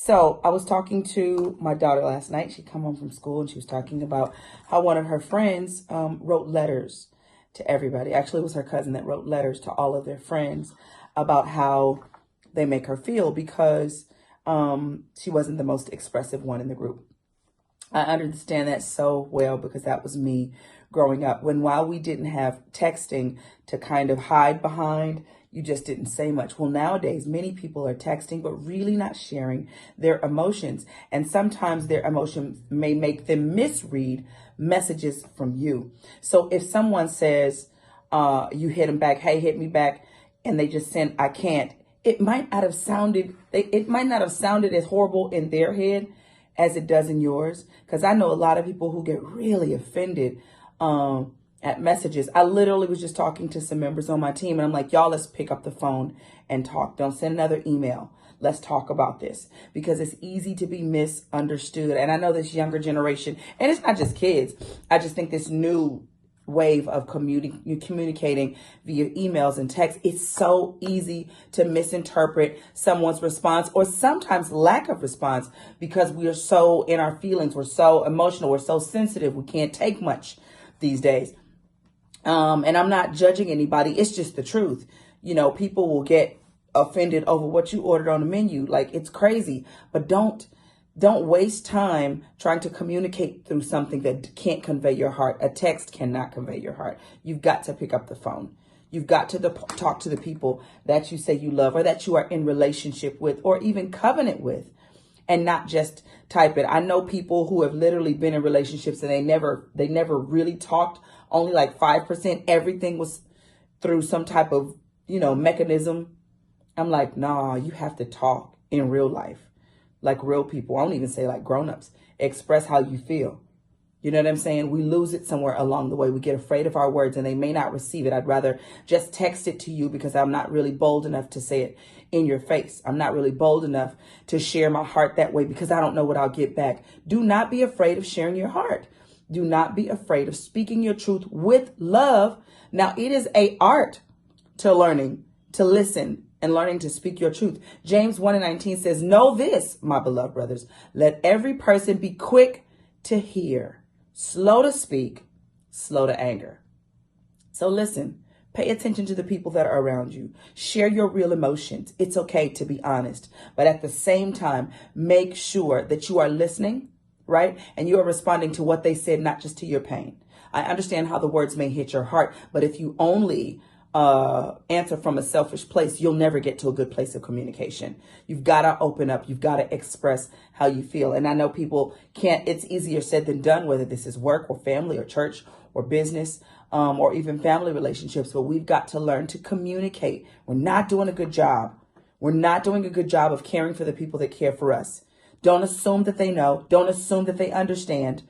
So I was talking to my daughter last night. She come home from school and she was talking about how one of her friends wrote letters to everybody. Actually, it was her cousin that wrote letters to all of their friends about how they make her feel because she wasn't the most expressive one in the group. I understand that so well because that was me growing up. While we didn't have texting to kind of hide behind, you just didn't say much. Well, nowadays, many people are texting, but really not sharing their emotions. And sometimes their emotions may make them misread messages from you. So if someone says, you hit them back, hey, hit me back, and they just send, I can't, it might not have sounded as horrible in their head as it does in yours. Because I know a lot of people who get really offended at messages. I literally was just talking to some members on my team and I'm like, y'all, let's pick up the phone and talk. Don't send another email. Let's talk about this because it's easy to be misunderstood. And I know this younger generation, and it's not just kids. I just think this new wave of communicating via emails and text, it's so easy to misinterpret someone's response or sometimes lack of response because we are so in our feelings. We're so emotional. We're so sensitive. We can't take much these days. And I'm not judging anybody. It's just the truth. You know, people will get offended over what you ordered on the menu. Like, it's crazy, but don't waste time trying to communicate through something that can't convey your heart. A text cannot convey your heart. You've got to pick up the phone. You've got to talk to the people that you say you love or that you are in relationship with or even covenant with, and not just type it. I know people who have literally been in relationships and they never really talked. Only like 5%. Everything was through some type of, mechanism. I'm like, nah, you have to talk in real life, like real people. I don't even say like grown-ups. Express how you feel. You know what I'm saying? We lose it somewhere along the way. We get afraid of our words and they may not receive it. I'd rather just text it to you because I'm not really bold enough to say it in your face. I'm not really bold enough to share my heart that way because I don't know what I'll get back. Do not be afraid of sharing your heart. Do not be afraid of speaking your truth with love. Now, it is an art to learning to listen and learning to speak your truth. James 1:19 says, know this, my beloved brothers, let every person be quick to hear, slow to speak, slow to anger. So listen, pay attention to the people that are around you. Share your real emotions. It's okay to be honest, but at the same time, make sure that you are listening, right? And you are responding to what they said, not just to your pain. I understand how the words may hit your heart, but if you only answer from a selfish place, you'll never get to a good place of communication. You've got to open up. You've got to express how you feel. And I know people can't, it's easier said than done, whether this is work or family or church or business, or even family relationships, but we've got to learn to communicate. We're not doing a good job. We're not doing a good job of caring for the people that care for us. Don't assume that they know. Don't assume that they understand.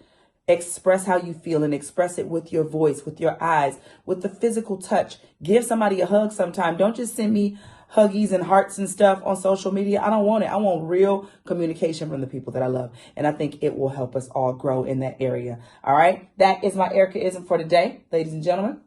Express how you feel and express it with your voice, with your eyes, with the physical touch. Give somebody a hug sometime. Don't just send me huggies and hearts and stuff on social media. I don't want it. I want real communication from the people that I love. And I think it will help us all grow in that area. All right. That is my Erica-ism for today, ladies and gentlemen.